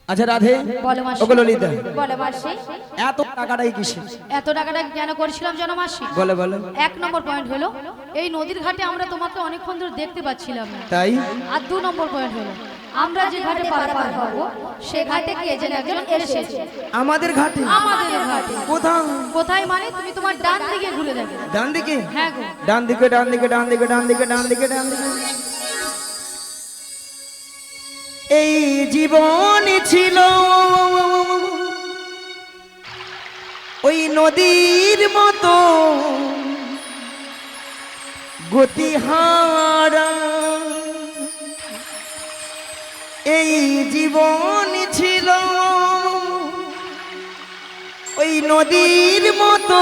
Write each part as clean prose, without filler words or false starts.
আচ্ছা রাধে বলো মাসি। ওগো ললিতা বলো মাসি। এত টাকাটাই কিসে? এত টাকাটা কেন করেছিলাম জানো মাসি? বলে বলে। এক নম্বর পয়েন্ট হলো এই নদীর ঘাটে আমরা তোমাকে অনেকক্ষণ ধরে দেখতে পাচ্ছিলাম না। তাই আর 2 নম্বর পয়েন্ট হলো আমরা যে ঘাটে পার হবো সে ঘাটে কে যেন একজন এসেছে। আমাদের ঘাটে? আমাদের ঘাটে। কোথায়? কোথায় মানে তুমি তোমার ডান দিকে ঘুরে দেখো। ডান দিকে? হ্যাঁ গো। ডান দিকে ডান দিকে ডান দিকে ডান দিকে ডান দিকে ডান দিকে। এই জীবন ছিল ওই নদীর মতো গতিহারা, এই জীবন ছিল ওই নদীর মতো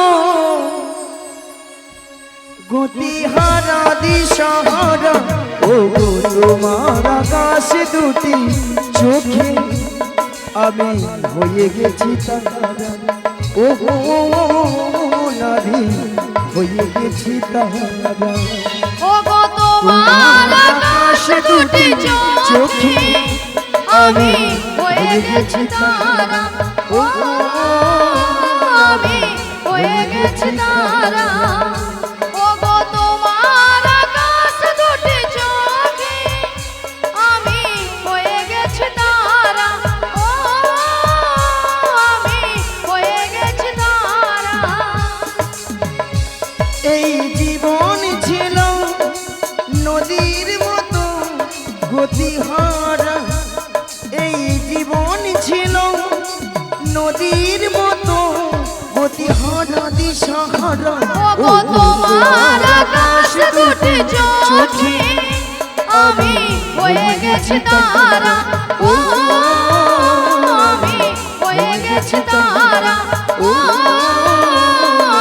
গতিহারা দিশাহারা। ও গো তোমার আকাশ দুটি চোখে আমি হয়ে গেছি তারা। ও গো নারী হয়ে গেছি তারা। ও গো তোমার আকাশ দুটি চোখে আমি হয়ে গেছি তারা। ও আমি হয়ে গেছি তারা। ও গো তোমার আকাশ দুটি চোখে আমি হয়ে গেছি তারা। ও আমি হয়ে গেছি তারা। এই জীবন ছিল নদীর মতো গতিহারা, এই জীবন ছিল নদীর মতো গতিহারা দিশাহারা। ও গো তোমার আকাশ দুটি চোখে আমি হয়ে গেছি তারা। ও আমি হয়ে গেছি তারা। ও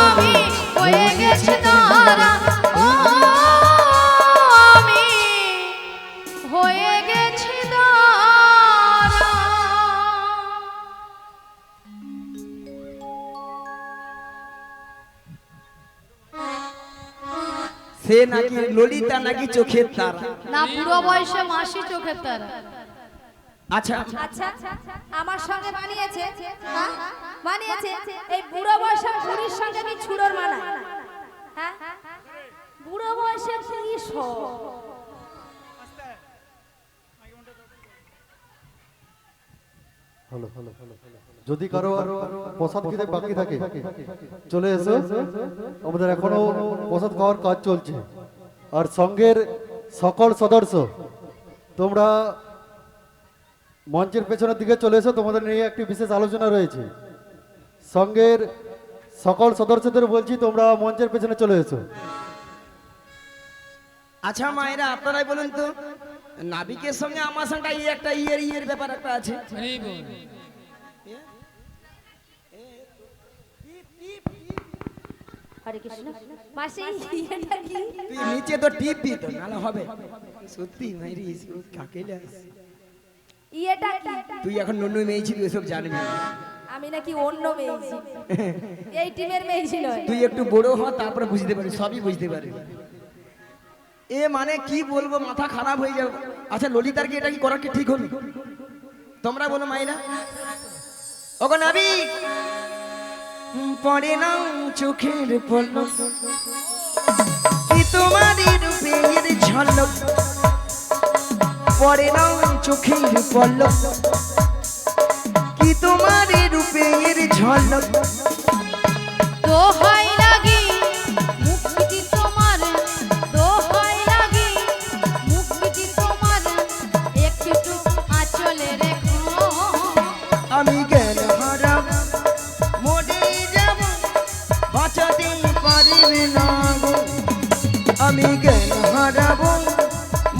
আমি হয়ে গেছি তারা। ও আমি হয়ে গেছি তারা। সে নাকি ললিতা নাকি চোখের তারা? না, বুড়ো বয়সে মাসি চোখের তারা। আচ্ছা আচ্ছা আমার সঙ্গে মানিয়েছে, হ্যাঁ মানিয়েছে। এই বুড়ো বয়সে বুড়ির সঙ্গে কি ছুড়োর মানা? হ্যাঁ বুড়ো বয়সে কি শখ? যদি কারো প্রসাদ খেতে বাকি থাকে চলে এসো, আমাদের এখনো প্রসাদ খাওয়ার কাজ চলছে। আর সঙ্গের সকল সদস্য তোমরা মঞ্চের পেছনের দিকে চলে এসো, তোমাদের নিয়ে একটি বিশেষ আলোচনা রয়েছে। সঙ্গের সকল সদস্যদের বলছি তোমরা মঞ্চের পেছনে চলে এসো। আচ্ছা মায়েরা আপনারাই বলুন তো, নাবিকের সঙ্গে আমার সঙ্গে একটা ইয়ের ব্যাপার একটা আছে। হরে কৃষ্ণ। মাসি এটা কি? তুই নিচে তো টিপবি তো, নাহলে হবে। সত্যি মাইরি কাকে লাস? এটা কি? তুই এখন নন্নু মেয়ে ছিলি, ওসব জানবি। আমি নাকি অন্য মেয়েছি? এই টিমের মেয়েছি নয়। তুই একটু বড় হ, তারপরে বুঝতে পারবি, সবই বুঝতে পারবি। এ মানে কি বলবো, মাথা খারাপ হয়ে যাবে। আচ্ছা ললিতার কি এটা কি করা কি ঠিক হলো? তোমরা বলো মাইনা। ওগো নাবি পড়ে না চোখের পলক, কি তোমারই রূপের ঝলক। পড়ে না চোখের পলক, কি তোমারই রূপের ঝলক। দোহাই লাগি মুক্তি তোমার, দোহাই লাগি মুক্তি তোমার, একটু আঁচলে রেখো। আমি জ্ঞান হারাব মরে যাব, বাঁচাতে পারবে না গো। আমি জ্ঞান হারাব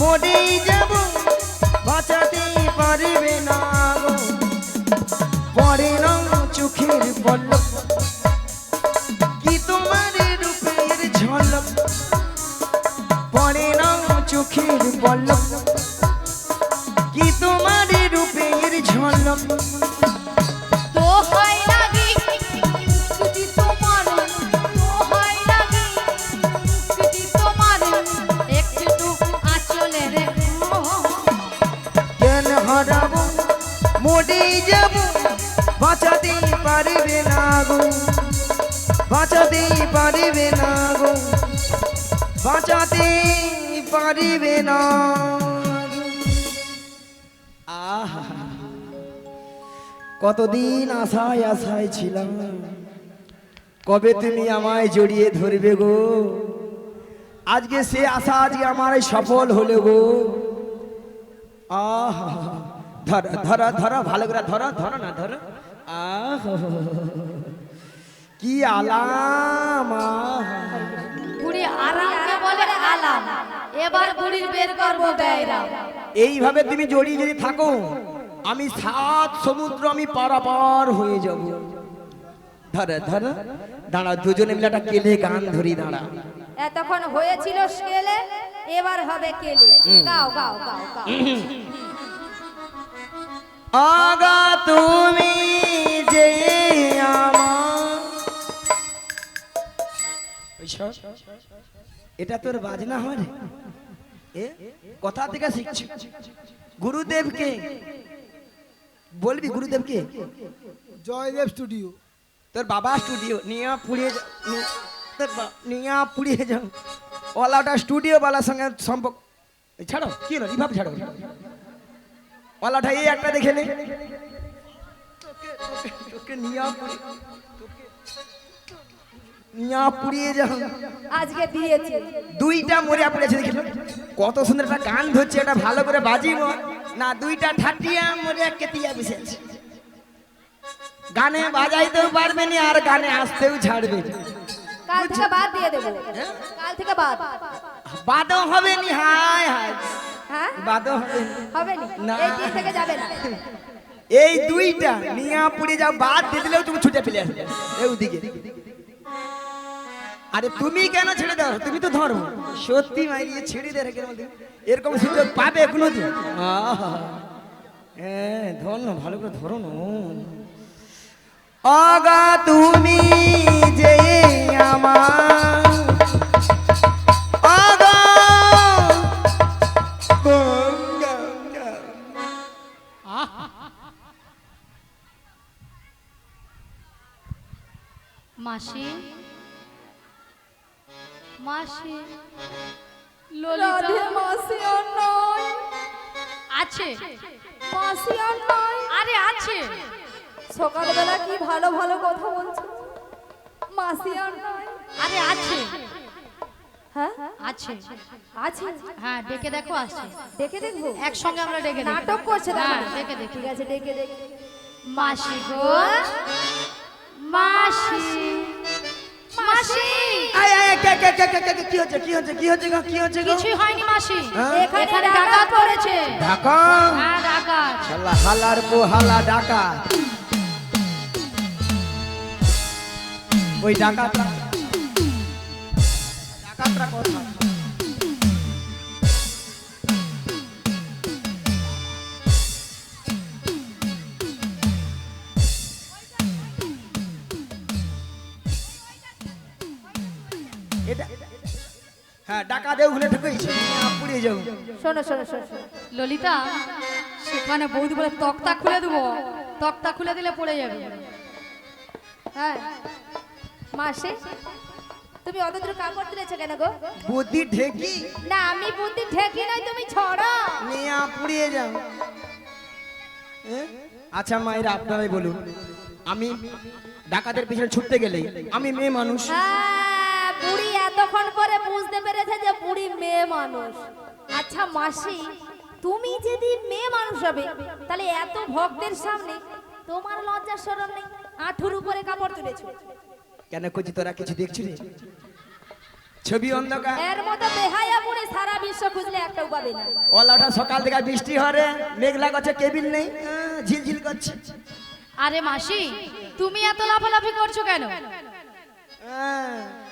মরে যাব, বাঁচাতে পারবে না গো। পড়ে না চোখের পলক, কি তোমার রূপের ঝলক। পড়ে না চোখের পলক, কি তোমার রূপের ঝলক। দোহাই লাগি মুক্তি তোমার, দোহাই লাগি মুক্তি তোমার, একটু আঁচলে রেখো। জ্ঞান হারাবো মরে যাব বাঁচাতে পারবে না গো, বাঁচাতে পারবে না গো, বাঁচাতে পারবে না। আহা, কতদিন আশায় আশায় ছিলাম, কবে তুমি আমায় জড়িয়ে ধরবে গো। আজকে সে আশা আজকে আমার সফল হলো গো। আহা, ধরো ধরো ধরো, ভালো করে ধরো, ধরো না ধরো। আহা, কি আলাম। আহা, বুড়ি আরামকে বলে আলাম, এবার বুড়ির বের করবো বেয়রা। এইভাবে তুমি জড়িয়ে যদি থাকো, আমি 7 সমুদ্র আমি পারাপার হয়ে যাব। ধরো ধরো, দাঁড়া, দুজনে মিলে একটা কেলে গান ধরি, দাঁড়া। এতক্ষণ হয়েছিল স্কেলে, এবার হবে কেলে। গাও গাও গাও গাও। আগা তুমি যে আমার, এটা তোর বাজনা হয় রে? এ কথা থেকে শিখছি। গুরুদেবকে বলবি, গুরুদেবকে জয়দেব স্টুডিও। তোর বাবা স্টুডিও নিয়ে পুড়িয়ে নিয়ে পুড়িয়ে যাও। ওলাটা স্টুডিও বালার সঙ্গে সম্পর্ক ছাড়ো, কি হলো রিভাব ছাড়ো। ওলাটা এই একটা দেখে নে, তোকে নিয়ে পুড়িয়ে যাও। আজকে দিয়েছি। 2টা মরিয়া পড়েছে, দেখি কত সুন্দর একটা গান ধরছে, এটা ভালো করে বাজিব না। 2টা ঠাটিয়া মরিয়া কেতিয়া বসেছে, গানে বাজাইতেও পারবে না আর গানে আসতেও ছাড়বে না। কাল থেকে বাদ দিয়ে দেবো, কাল থেকে বাদ। বাদও হবে নি, হায় হায়, হ্যাঁ বাদও হবে নি। হবে নি, না। এই দিন থেকে যাবে না। এই 2টা নিয়া পুড়ে যাও, বাদ দিয়ে দিলেও তুমি ছুটে ফেলে আসবে ওদিকে। আরে তুমি কেন ছেড়ে দাও, তুমি তো ধরো। সত্যি মাইরিয়ে ছেড়ে দে রেখে মধ্যে এরকম সুযোগ পাবে কোনোদিন? আহা, হ্যাঁ ধর না, ভালো করে ধরো না। আগা তুমি যে আমার, আগা গঙ্গা। মাসি, মাসি, রাধে ললিতা মাসি আর নয়, আছে, মাসি আর নয়। আরে আছে। সকালবেলা কি ভালো ভালো কথা বলছো, মাসি আর নয়। আরে আছে, হ্যাঁ আছে, আছে, হ্যাঁ ডেকে দেখো, আসছে। দেখে দেখবো। একসঙ্গে আমরা ডেকে দেখি। নাটক করছে তার হ্যাঁ মানে। ডেকে দেখি। ঠিক আছে, ডেকে দেখি। মাসি গো, মাসি, মাসি। আয় আয়, কি হচ্ছে, কি হচ্ছে, কি হচ্ছে গো, কি হচ্ছে গো? কিছুই হয়নি মাসি, হ্যাঁ? এখানে ডাকাত পড়েছে। ঢাকা হ্যাঁ ডাকাত। শালা হালার পোহালা ডাকা। ওই ডাকাতরা কথা এটা, হ্যাঁ ডাকা দেও ওখানে ঢুকেছে, পুড়িয়ে যাও। শোনো শোনো শোনো শোনো। ললিতা, সেখানে বৌদি বলে তক্তা খুলে দেবো, তক্তা খুলে দিলে পড়ে যাবে। হ্যাঁ মাসি, তুমি অত দূর কাপড় তুলেছো কেন গো? বুদ্ধি ঢেকি না আমি বুদ্ধি ঠেকি নাই, তুমি ছড়ো। নিয়ে পুড়িয়ে যাও। আচ্ছা মায়েরা, আপনারাই বলুন, আমি ডাকাতের পিছনে ছুটতে গেলে আমি মেয়ে মানুষ, হ্যাঁ, বুড়ি এতক্ষণ পরে বুঝতে পেরেছে যে বুড়ি মেয়ে মানুষ। আচ্ছা মাসি, তুমি যদি মেয়ে মানুষ হবে তাহলে এত ভক্তের সামনে তোমার লজ্জা শরম নেই? আঁঠুর উপরে কাপড় তুলেছো কেন করছি? তোরা কিছু দেখছি রে? ছবি অন্ধকার, এর মতো বেহায়া বুড়ি সারা বিশ্ব খুঁজলে একটাও পাবে না। ওলাটা সকাল থেকে বৃষ্টি হরে, মেঘলা করছে, কেবিল নেই, ঝিলঝিল করছে। আরে মাসি, তুমি এত লাফালাফি করছো কেন?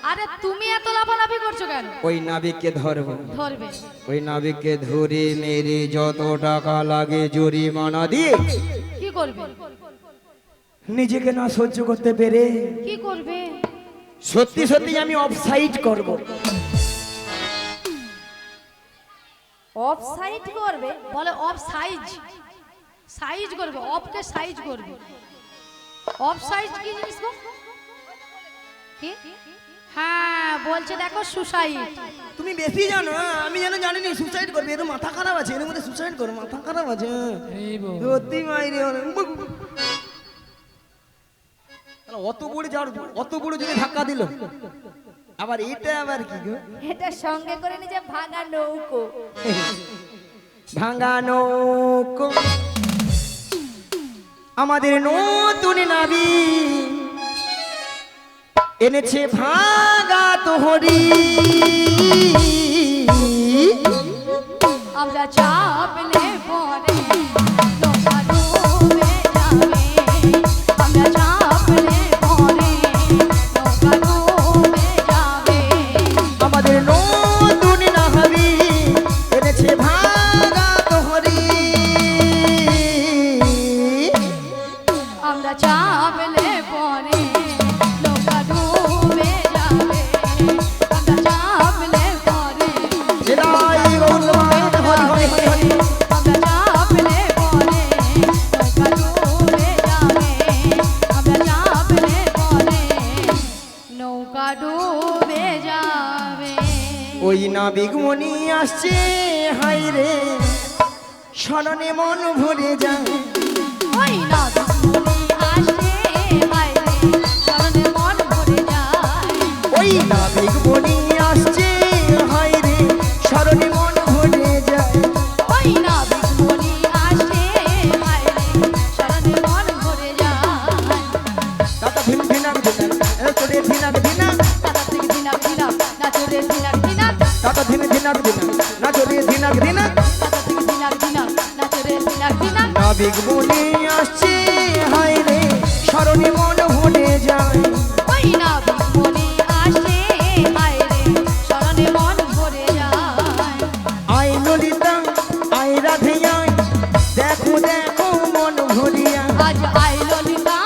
আরে তুমি এত লাফালাফি করছো কেন? ওই নাবিককে ধরবো, ধরবে। ওই নাবিককে ধরে মেরে যত টাকা লাগে জরিমানা দিয়ে কি করবে? নিজেকে না সহ্য করতে পেরে কি করবে? সত্যি সত্যি আমি অফসাইড করব। অফ সাইড করবে? বলে অফ সাইজ। সাইজ করবে, অফকে সাইজ করবে। অফ সাইজ কি জিনিস গো? কি? হ্যাঁ বলছে দেখো সুসাইড। তুমি বেশি জানো, হ্যাঁ? আমি যেন জানিনি সুসাইড করবে, এর মাথা খারাপ আছে, এর মধ্যে সুসাইড করো, মাথা খারাপ আছে। সত্যি মাইরে অত বড় যার অত বড় যদি ধাক্কা দিল, আবার এটা আবার কি গো? এটা সঙ্গে করে নিজে ভাঙা নৌকো। ভাঙা নৌকো আমাদের নতুন নাবি এনেছে ভাঙা তোহরি। আমরা চাপলে পরে নৌকা ডুবে যাবে। আমরা চাপলে পরে নৌকা ডুবে যাবে। আমাদের নতুন নাবি এনেছে ভাঙা তোহরি। আমরা চাপলে পরে নৌকা ডুবে যাবে। আমরা চাপলে পরে জয় গৌরবাদ হরি হরি হরি হরি। আমরা চাপলে পরে নৌকা ডুবে যাবে। আমরা চাপলে পরে নৌকা ডুবে যাবে। ওই নাবিক মনি আসছে হাই রে, স্মরণে মন ভরে যায়। ওই নাবিকমণি আসে হায়রে, স্মরণে মন ভরে যায়। ওই নাবিক মনি আসছে হাই রে, স্মরণে মন ভরে যায়। ওই নাবিকমণি আসে হায়রে, স্মরণে মন ভরে যায়। তাতা ধিন ধিনাক ধিনাক এ তোরে ধিনাক ধিনাক। তাতা থেকে দিনাক দিনাক নাচরে দিনাক দিনাক। তাতা ধিন ধিনাক ধিনাক না তোরে ধিনাক ধিনাক। তাতা থেকে দিনাক দিনাক নাচরে দিনাক দিনাক। নাবিক মনি আসছে হাই রে, স্মরণে মন ভরে যায়। ওই নাবিকমণি আসে হায়রে, স্মরণে মন ভরে যায়। I Lalita I Radhe I, দেখো দেখো মন ভরিয়া। আজ আই ললিতা,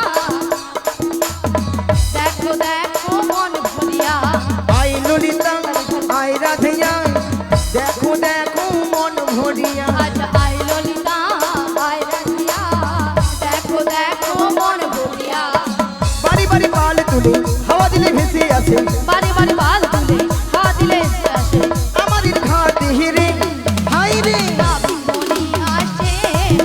দেখো দেখো মন ভরিয়া। I Lalita I Radhe I, দেখো দেখো মন ভরিয়া। আজ আই ললিতা আই রাধিয়া, দেখো দেখো মন ভরিয়া। বাড়ি বাড়ি পাল তুলে হাওয়া দিলে ভেসে আসে, বারে বারে বাল তুলে হাওয়া দিলে এসে আসে। আমাদের ঘাটে হেরে হাই রে। নাবিকমণি আসে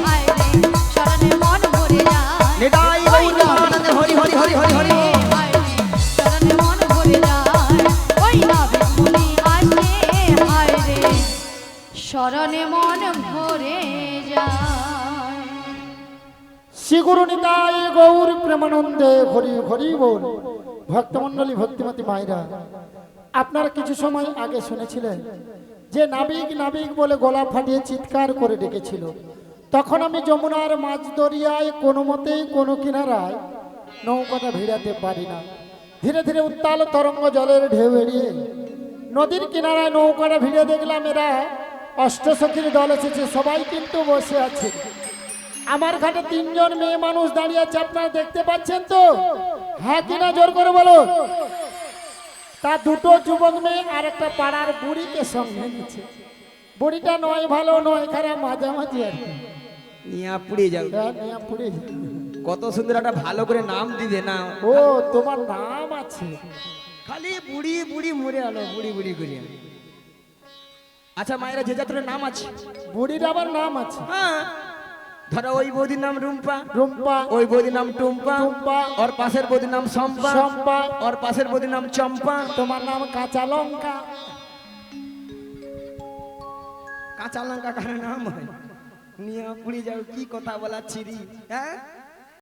হায়রে, স্মরণে মন ভরে যায়। নিতাই গৌর আনন্দে হরি হরি হরি হরি হরি। হায়রে, স্মরণে মন ভরে যায়। ওই নাবিকমণি আসে হায়রে, স্মরণে মন ভরে যায়। শ্রী গুরু নিতাই গৌর প্রেমানন্দে হরি হরি বল। ভক্তমণ্ডলী ভক্তিমতী মায়েরা, আপনারা কিছু সময় আগে শুনেছিলেন যে নাবিক নাবিক বলে গলা ফাটিয়ে চিৎকার করে ডেকেছিল। তখন আমি যমুনার মাঝ দরিয়ায় কোনো মতেই কোনো কিনারায় নৌকাটা ভিড়াতে পারি না। ধীরে ধীরে উত্তাল তরঙ্গ জলের ঢেউ এড়িয়ে নদীর কিনারায় নৌকাটা ভিড়ে দেখলাম এরা অষ্টসখীর দল এসেছে। সবাই কিন্তু বসে আছে। আমার ঘাটে তিনজন মেয়ে মানুষ দাঁড়িয়ে আছে, আপনারা দেখতে পাচ্ছেন তো? হ্যাঁ কিনা জোর করে বলো। তা দুটো যুবক মেয়ে আর একটা পাড়ার বুড়িকে সঙ্গে নিচ্ছে। বুড়িটা নয় ভালো নয় খারাপ, মাঝামাঝি আর কি। নিয়া পুড়ে যাও। হ্যাঁ, নিয়ে পুড়ে যায়। কত সুন্দর একটা ভালো করে নাম দিবে না। ও তোমার নাম আছে? খালি বুড়ি বুড়ি মরে আলো বুড়ি বুড়ি করে। আচ্ছা মায়েরা যে যাত্রার নাম আছে, বুড়ির আবার নাম আছে। হ্যাঁ ধরো ওই বৌদির নাম রুম্পা, রুম্পা, ওই বৌদির নাম টুম্পা, টুম্পা, ওর পাশের বৌদির নাম সম্পা, চম্পা, ওর পাশের বৌদির নাম চম্পা। তোমার নাম কাঁচা লঙ্কা। কাঁচা লঙ্কা কার নাম হয়? নিয়া পুড়ে যাও, কি কথা বলাচ্ছি রে, হ্যাঁ?